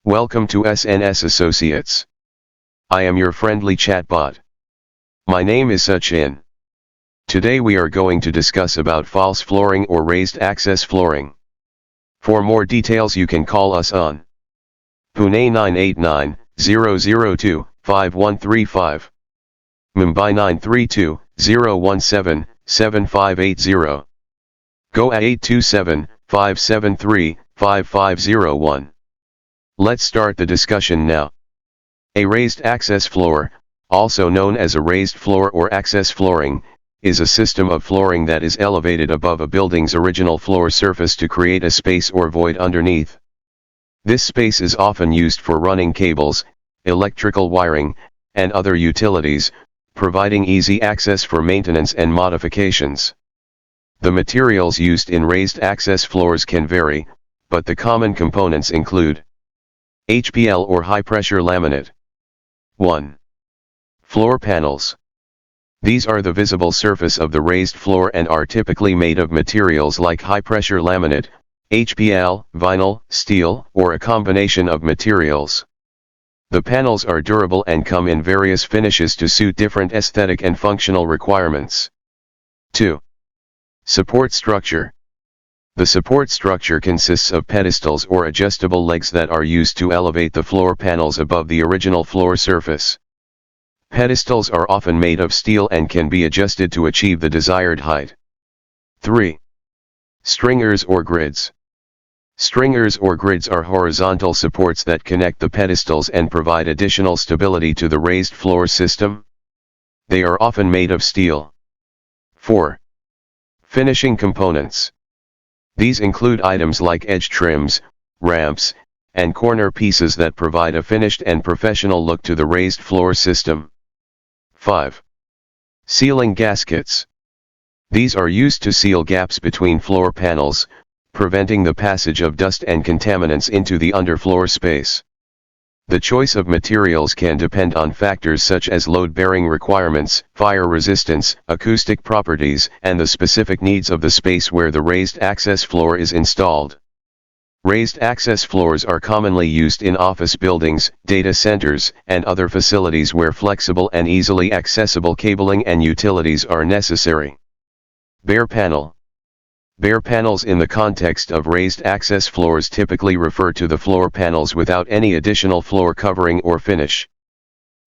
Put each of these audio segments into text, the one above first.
Welcome to SnS Associates. I am your friendly chatbot. My name is Sachin. Today we are going to discuss about false flooring or raised access flooring. For more details you can call us on Pune 989-002-5135, Mumbai 932-017-7580, Goa 827-573-5501. Let's start the discussion now. A raised access floor, also known as a raised floor or access flooring, is a system of flooring that is elevated above a building's original floor surface to create a space or void underneath. This space is often used for running cables, electrical wiring, and other utilities, providing easy access for maintenance and modifications. The materials used in raised access floors can vary, but the common components include HPL or high-pressure laminate. 1. Floor panels. These are the visible surface of the raised floor and are typically made of materials like high-pressure laminate, HPL, vinyl, steel, or a combination of materials. The panels are durable and come in various finishes to suit different aesthetic and functional requirements. 2. Support structure. The support structure consists of pedestals or adjustable legs that are used to elevate the floor panels above the original floor surface. Pedestals are often made of steel and can be adjusted to achieve the desired height. 3. Stringers or grids. Stringers or grids are horizontal supports that connect the pedestals and provide additional stability to the raised floor system. They are often made of steel. 4. Finishing components. These include items like edge trims, ramps, and corner pieces that provide a finished and professional look to the raised floor system. 5. Sealing gaskets. These are used to seal gaps between floor panels, preventing the passage of dust and contaminants into the underfloor space. The choice of materials can depend on factors such as load-bearing requirements, fire resistance, acoustic properties, and the specific needs of the space where the raised access floor is installed. Raised access floors are commonly used in office buildings, data centers, and other facilities where flexible and easily accessible cabling and utilities are necessary. Bare panel. Bare panels in the context of raised access floors typically refer to the floor panels without any additional floor covering or finish.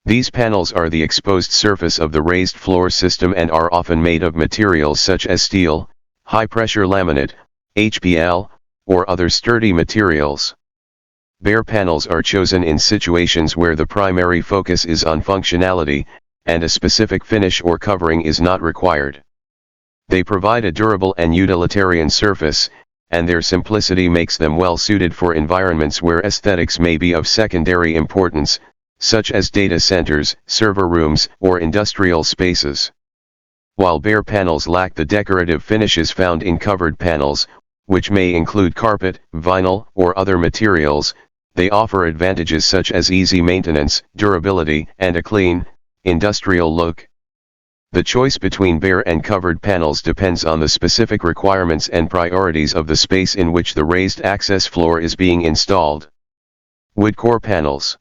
These panels are the exposed surface of the raised floor system and are often made of materials such as steel, high-pressure laminate, HPL, or other sturdy materials. Bare panels are chosen in situations where the primary focus is on functionality, and a specific finish or covering is not required. They provide a durable and utilitarian surface, and their simplicity makes them well suited for environments where aesthetics may be of secondary importance, such as data centers, server rooms, or industrial spaces. While bare panels lack the decorative finishes found in covered panels, which may include carpet, vinyl, or other materials, they offer advantages such as easy maintenance, durability, and a clean, industrial look. The choice between bare and covered panels depends on the specific requirements and priorities of the space in which the raised access floor is being installed. Wood core panels.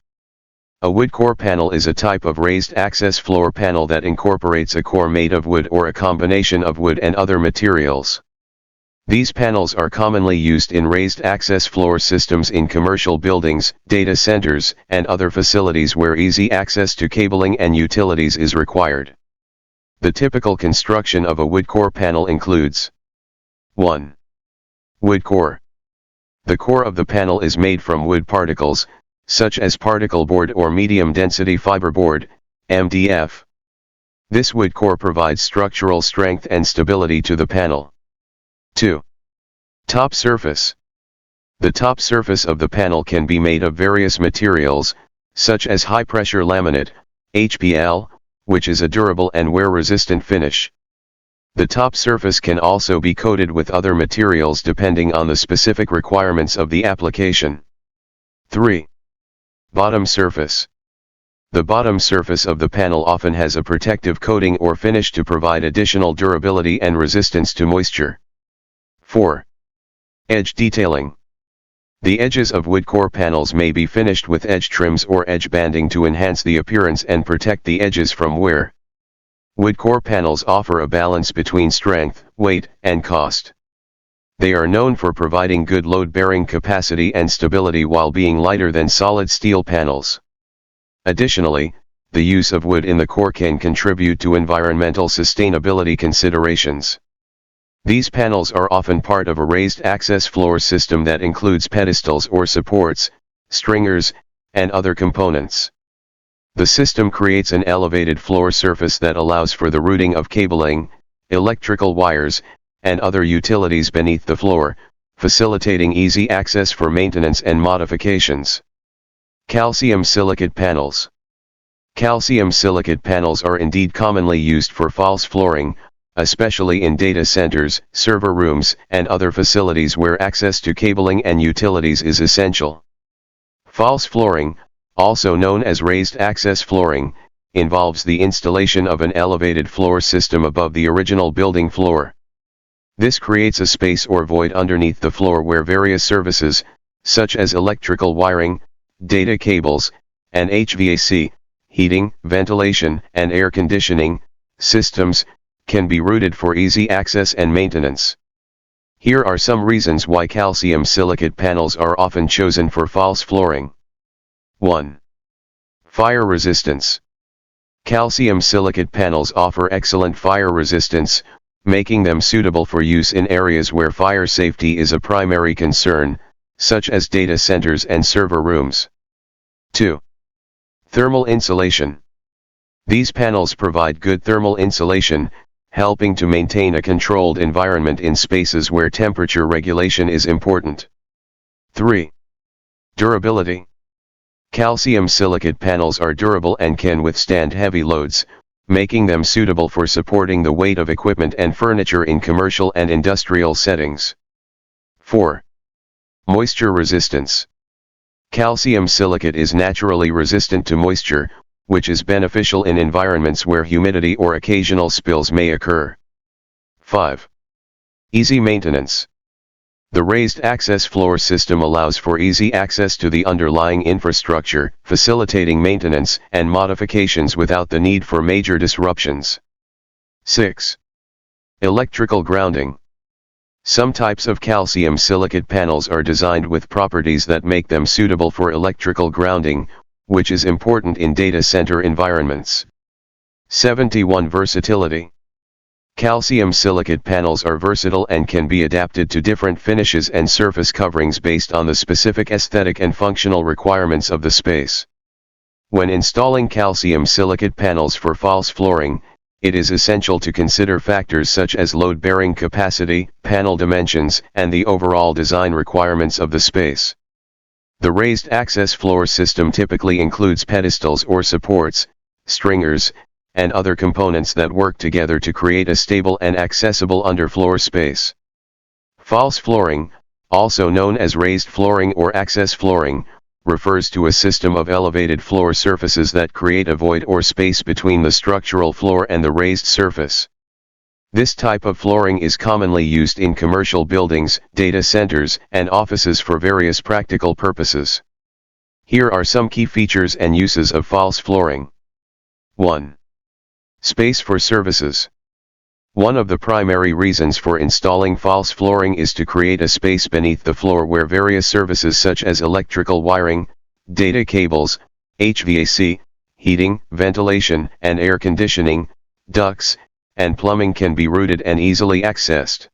A wood core panel is a type of raised access floor panel that incorporates a core made of wood or a combination of wood and other materials. These panels are commonly used in raised access floor systems in commercial buildings, data centers, and other facilities where easy access to cabling and utilities is required. The typical construction of a wood core panel includes 1. Wood core. The core of the panel is made from wood particles, such as particle board or medium-density fiberboard, MDF. This wood core provides structural strength and stability to the panel. 2. Top surface. The top surface of the panel can be made of various materials, such as high-pressure laminate, HPL, which is a durable and wear-resistant finish. The top surface can also be coated with other materials depending on the specific requirements of the application. 3. Bottom surface. The bottom surface of the panel often has a protective coating or finish to provide additional durability and resistance to moisture. 4. Edge detailing. The edges of wood core panels may be finished with edge trims or edge banding to enhance the appearance and protect the edges from wear. Wood core panels offer a balance between strength, weight, and cost. They are known for providing good load-bearing capacity and stability while being lighter than solid steel panels. Additionally, the use of wood in the core can contribute to environmental sustainability considerations. These panels are often part of a raised access floor system that includes pedestals or supports, stringers, and other components. The system creates an elevated floor surface that allows for the routing of cabling, electrical wires, and other utilities beneath the floor, facilitating easy access for maintenance and modifications. Calcium silicate panels. Calcium silicate panels are indeed commonly used for false flooring, especially in data centers, server rooms, and other facilities where access to cabling and utilities is essential. False flooring, also known as raised access flooring, involves the installation of an elevated floor system above the original building floor. This creates a space or void underneath the floor where various services, such as electrical wiring, data cables, and HVAC, heating, ventilation, and air conditioning, systems, can be routed for easy access and maintenance. Here are some reasons why calcium silicate panels are often chosen for false flooring. 1. Fire resistance. Calcium silicate panels offer excellent fire resistance, making them suitable for use in areas where fire safety is a primary concern, such as data centers and server rooms. 2. Thermal insulation. These panels provide good thermal insulation, helping to maintain a controlled environment in spaces where temperature regulation is important. 3. Durability. Calcium silicate panels are durable and can withstand heavy loads, making them suitable for supporting the weight of equipment and furniture in commercial and industrial settings. 4. Moisture resistance. Calcium silicate is naturally resistant to moisture, which is beneficial in environments where humidity or occasional spills may occur. 5. Easy maintenance. The raised access floor system allows for easy access to the underlying infrastructure, facilitating maintenance and modifications without the need for major disruptions. 6. Electrical grounding. Some types of calcium silicate panels are designed with properties that make them suitable for electrical grounding, which is important in data center environments. 71. Versatility. Calcium silicate panels are versatile and can be adapted to different finishes and surface coverings based on the specific aesthetic and functional requirements of the space. When installing calcium silicate panels for false flooring, it is essential to consider factors such as load-bearing capacity, panel dimensions, and the overall design requirements of the space. The raised access floor system typically includes pedestals or supports, stringers, and other components that work together to create a stable and accessible underfloor space. False flooring, also known as raised flooring or access flooring, refers to a system of elevated floor surfaces that create a void or space between the structural floor and the raised surface. This type of flooring is commonly used in commercial buildings, data centers, and offices for various practical purposes. Here are some key features and uses of false flooring. 1. Space for services. One of the primary reasons for installing false flooring is to create a space beneath the floor where various services such as electrical wiring, data cables, HVAC, heating, ventilation, and air conditioning, ducts, and plumbing can be routed and easily accessed.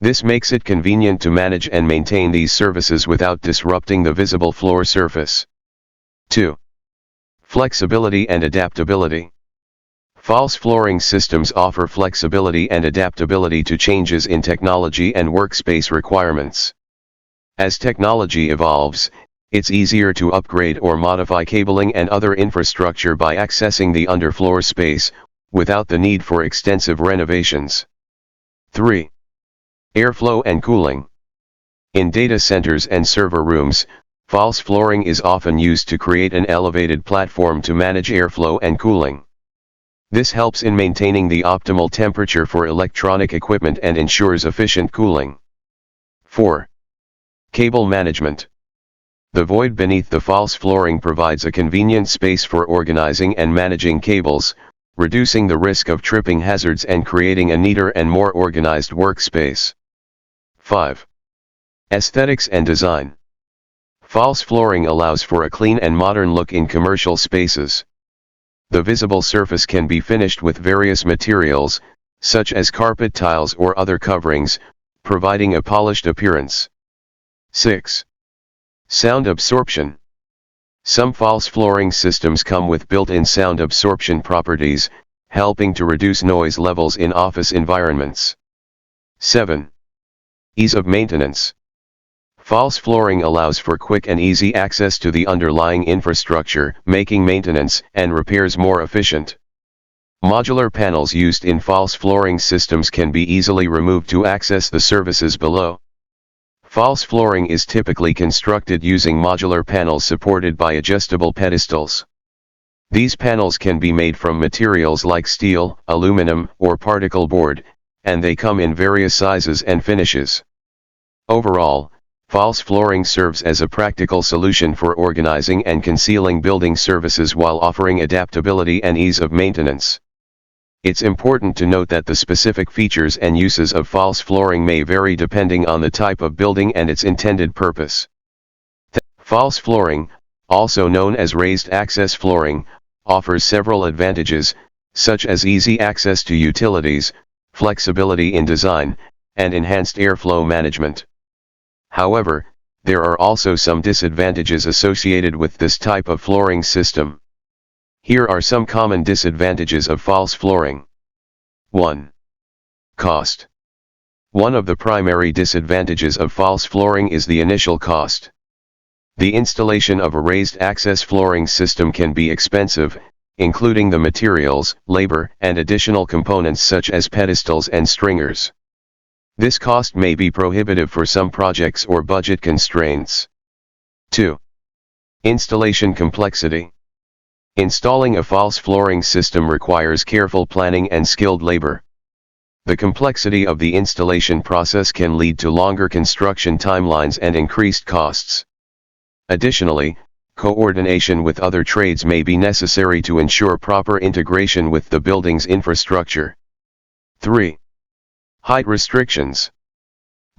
This makes it convenient to manage and maintain these services without disrupting the visible floor surface. 2. Flexibility and adaptability. False flooring systems offer flexibility and adaptability to changes in technology and workspace requirements. As technology evolves, it's easier to upgrade or modify cabling and other infrastructure by accessing the underfloor space, without the need for extensive renovations. 3. Airflow and cooling. In data centers and server rooms, false flooring is often used to create an elevated platform to manage airflow and cooling. This helps in maintaining the optimal temperature for electronic equipment and ensures efficient cooling. 4. Cable management. The void beneath the false flooring provides a convenient space for organizing and managing cables, reducing the risk of tripping hazards and creating a neater and more organized workspace. 5. Aesthetics and design. False flooring allows for a clean and modern look in commercial spaces. The visible surface can be finished with various materials, such as carpet tiles or other coverings, providing a polished appearance. 6. Sound absorption. Some false flooring systems come with built-in sound absorption properties, helping to reduce noise levels in office environments. 7. Ease of maintenance. False flooring allows for quick and easy access to the underlying infrastructure, making maintenance and repairs more efficient. Modular panels used in false flooring systems can be easily removed to access the services below. False flooring is typically constructed using modular panels supported by adjustable pedestals. These panels can be made from materials like steel, aluminum, or particle board, and they come in various sizes and finishes. Overall, false flooring serves as a practical solution for organizing and concealing building services while offering adaptability and ease of maintenance. It's important to note that the specific features and uses of false flooring may vary depending on the type of building and its intended purpose. False flooring, also known as raised access flooring, offers several advantages, such as easy access to utilities, flexibility in design, and enhanced airflow management. However, there are also some disadvantages associated with this type of flooring system. Here are some common disadvantages of false flooring. 1. Cost. One of the primary disadvantages of false flooring is the initial cost. The installation of a raised access flooring system can be expensive, including the materials, labor, and additional components such as pedestals and stringers. This cost may be prohibitive for some projects or budget constraints. 2. Installation complexity. Installing a false flooring system requires careful planning and skilled labor. The complexity of the installation process can lead to longer construction timelines and increased costs. Additionally, coordination with other trades may be necessary to ensure proper integration with the building's infrastructure. 3. Height restrictions.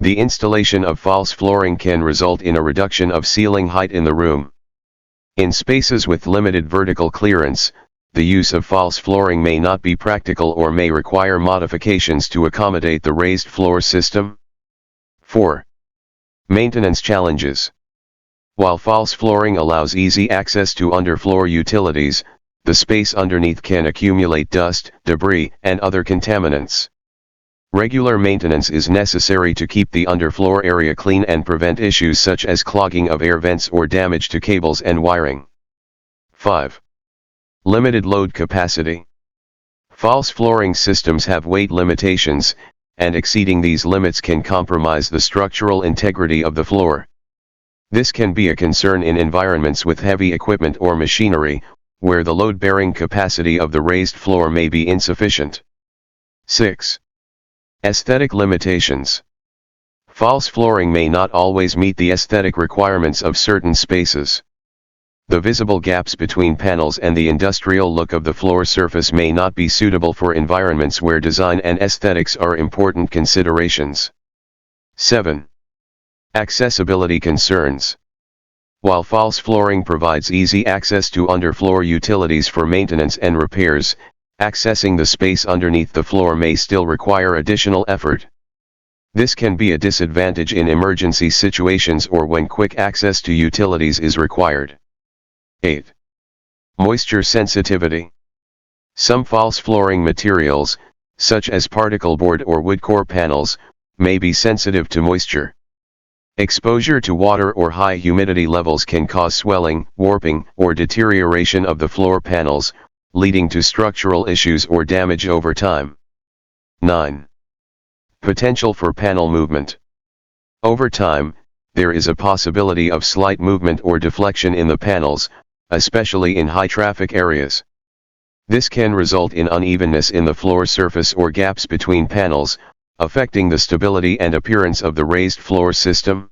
The installation of false flooring can result in a reduction of ceiling height in the room. In spaces with limited vertical clearance, the use of false flooring may not be practical or may require modifications to accommodate the raised floor system. 4. Maintenance challenges. While false flooring allows easy access to underfloor utilities, the space underneath can accumulate dust, debris, and other contaminants. Regular maintenance is necessary to keep the underfloor area clean and prevent issues such as clogging of air vents or damage to cables and wiring. 5. Limited load capacity. False flooring systems have weight limitations, and exceeding these limits can compromise the structural integrity of the floor. This can be a concern in environments with heavy equipment or machinery, where the load-bearing capacity of the raised floor may be insufficient. 6. Aesthetic limitations. False flooring may not always meet the aesthetic requirements of certain spaces. The visible gaps between panels and the industrial look of the floor surface may not be suitable for environments where design and aesthetics are important considerations. 7. Accessibility concerns. While false flooring provides easy access to underfloor utilities for maintenance and repairs, accessing the space underneath the floor may still require additional effort. This can be a disadvantage in emergency situations or when quick access to utilities is required. 8. Moisture sensitivity. Some false flooring materials, such as particle board or wood core panels, may be sensitive to moisture. Exposure to water or high humidity levels can cause swelling, warping, or deterioration of the floor panels, leading to structural issues or damage over time. 9. Potential for panel movement. Over time, there is a possibility of slight movement or deflection in the panels, especially in high traffic areas. This can result in unevenness in the floor surface or gaps between panels, affecting the stability and appearance of the raised floor system.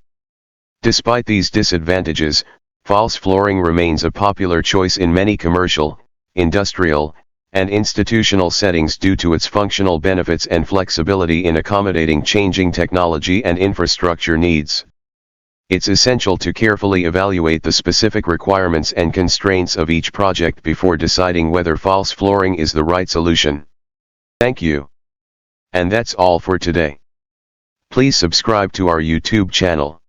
Despite these disadvantages, false flooring remains a popular choice in many commercial, industrial, and institutional settings due to its functional benefits and flexibility in accommodating changing technology and infrastructure needs. It's essential to carefully evaluate the specific requirements and constraints of each project before deciding whether false flooring is the right solution. Thank you. And that's all for today. Please subscribe to our YouTube channel.